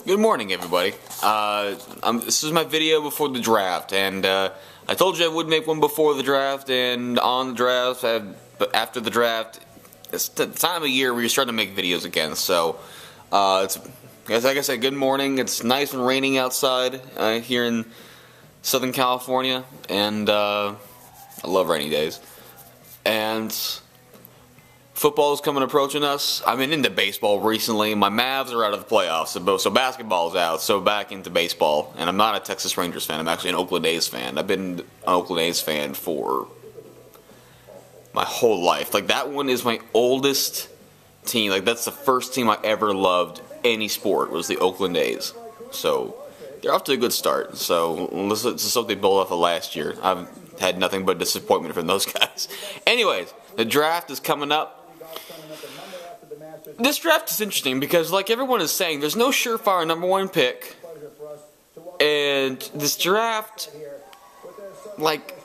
Good morning, everybody. This is my video before the draft, and I told you I would make one before the draft and on the draft, but after the draft, it's the time of year where you're starting to make videos again. So, it's like I said, good morning. It's nice and raining outside here in Southern California, and I love rainy days. And football is approaching us. I've been into baseball recently. My Mavs are out of the playoffs, so basketball's out, so back into baseball. And I'm not a Texas Rangers fan. I'm actually an Oakland A's fan. I've been an Oakland A's fan for my whole life. Like, that one is my oldest team. Like, that's the first team I ever loved any sport, was the Oakland A's. So they're off to a good start. So let's hope they build off of last year. I've had nothing but disappointment from those guys. Anyways, the draft is coming up. This draft is interesting because, like everyone is saying, there's no surefire #1 pick. And this draft, like,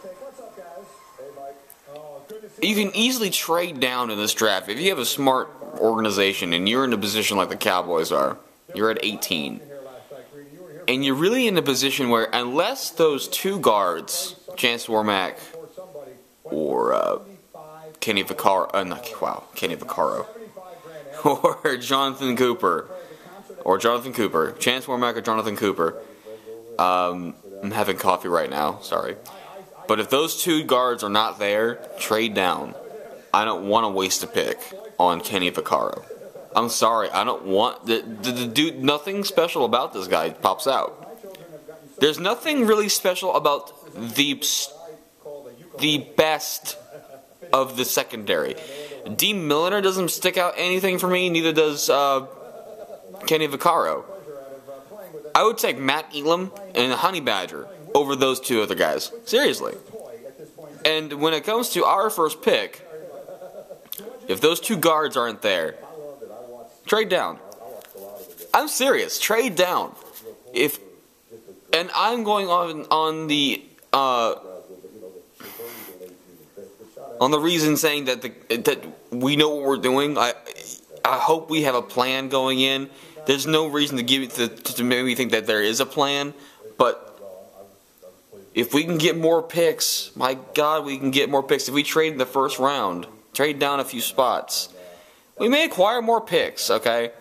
you can easily trade down in this draft. If you have a smart organization and you're in a position like the Cowboys are, you're at 18. And you're really in a position where, unless those two guards, Chance Warmack or Kenny Vaccaro, or Jonathan Cooper, Chance Warmack or Jonathan Cooper. I'm having coffee right now, sorry. But if those two guards are not there, trade down. I don't want to waste a pick on Kenny Vaccaro. I'm sorry, I don't want the dude. Nothing special about this guy pops out. There's nothing really special about the best of the secondary. D. Milliner doesn't stick out anything for me, neither does Kenny Vaccaro. I would take Matt Elam and Honey Badger over those two other guys. Seriously. And when it comes to our first pick, if those two guards aren't there, trade down. I'm serious. Trade down. And I'm going on the reason saying that we know what we're doing. I hope we have a plan going in. There's no reason to make me think that there is a plan, but if we can get more picks, my God, we can get more picks. If we trade in the first round, trade down a few spots, we may acquire more picks, okay?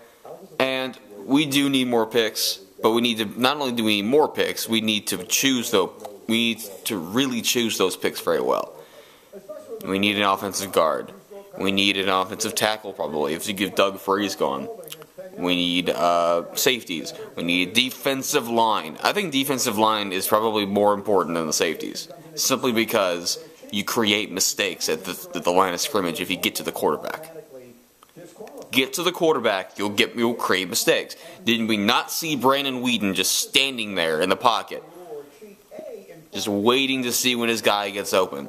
And we do need more picks, but we need to, not only do we need more picks, we need to really choose those picks very well. We need an offensive guard. We need an offensive tackle, probably, if you give Doug Freeze gone. We need safeties. We need defensive line. I think defensive line is probably more important than the safeties, simply because you create mistakes at the line of scrimmage if you get to the quarterback. Get to the quarterback, you'll create mistakes. Did we not see Brandon Whedon just standing there in the pocket, just waiting to see when his guy gets open?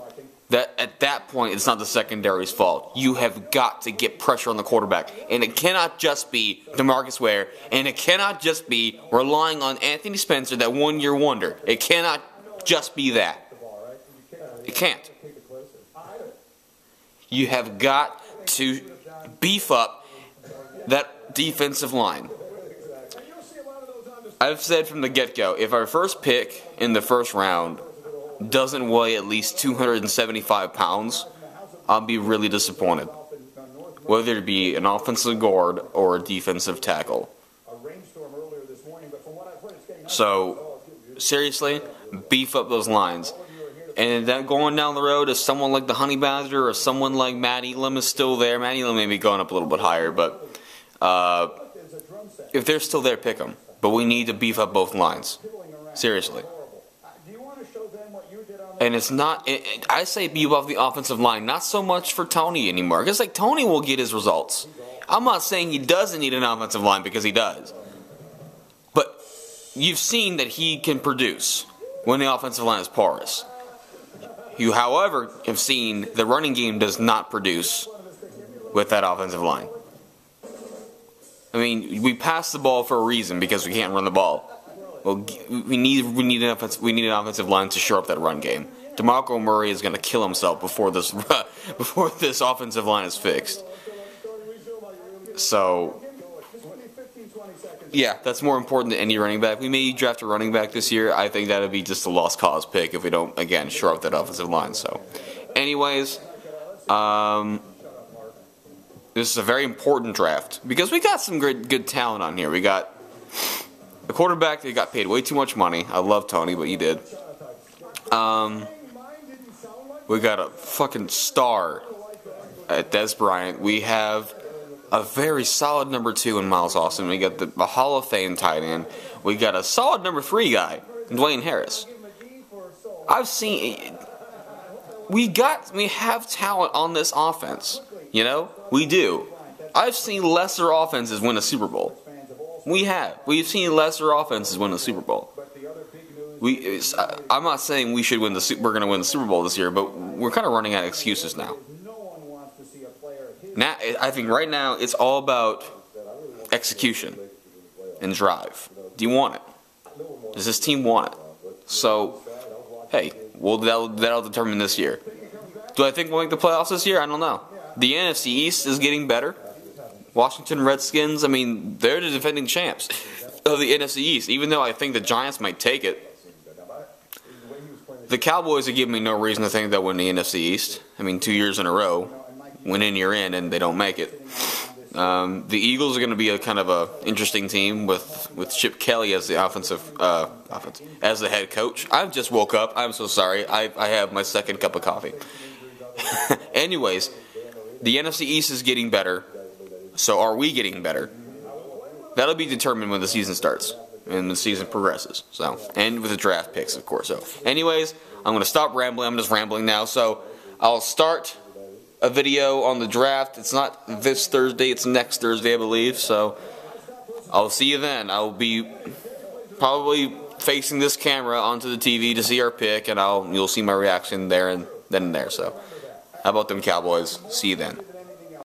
At that point, it's not the secondary's fault. You have got to get pressure on the quarterback. And it cannot just be DeMarcus Ware. And it cannot just be relying on Anthony Spencer, that one-year wonder. It cannot just be that. It can't. You have got to beef up that defensive line. I've said from the get-go, if our first pick in the first round doesn't weigh at least 275 pounds, I'll be really disappointed. Whether it be an offensive guard or a defensive tackle. So, seriously, beef up those lines. And then going down the road, if someone like the Honey Badger or someone like Matt Elam is still there, Matt Elam may be going up a little bit higher, but if they're still there, pick them. But we need to beef up both lines. Seriously. And it's not, I say beef up the offensive line, not so much for Tony anymore. Because, like, Tony will get his results. I'm not saying he doesn't need an offensive line, because he does. But you've seen that he can produce when the offensive line is porous. You, however, have seen the running game does not produce with that offensive line. I mean, we pass the ball for a reason, because we can't run the ball. Well, we need an offensive line to shore up that run game. DeMarco Murray is going to kill himself before this offensive line is fixed. So yeah, that's more important than any running back. We may draft a running back this year. I think that would be just a lost cause pick if we don't, again, shore up that offensive line. So, anyways, this is a very important draft because we got some good talent on here. We got a quarterback that got paid way too much money. I love Tony, but he did. We got a fucking star at Des Bryant. We have a very solid number 2 in Miles Austin. We got the Hall of Fame tight end. We got a solid number 3 guy, Dwayne Harris. I've seen. We have talent on this offense. You know, we do. I've seen lesser offenses win a Super Bowl. We've seen lesser offenses win a Super Bowl. I'm not saying we're going to win the Super Bowl this year, but we're kind of running out of excuses now. Now, I think right now it's all about execution and drive. Do you want it? Does this team want it? So, hey, well, that'll determine this year. Do I think we'll make the playoffs this year? I don't know. The NFC East is getting better. Washington Redskins, I mean, they're the defending champs of the NFC East, even though I think the Giants might take it. The Cowboys have given me no reason to think they'll win the NFC East. I mean, 2 years in a row, win in, you're in, and they don't make it. The Eagles are going to be a kind of a interesting team with Chip Kelly as the as the head coach. I just woke up. I'm so sorry. I have my second cup of coffee. Anyways, the NFC East is getting better. So are we getting better? That'll be determined when the season starts and the season progresses. So, and with the draft picks, of course. So, anyways, I'm going to stop rambling. I'm just rambling now. So, I'll start a video on the draft. It's not this Thursday. It's next Thursday, I believe. So, I'll see you then. I'll be probably facing this camera onto the TV to see our pick, and you'll see my reaction there and then and there. So, how about them Cowboys? See you then.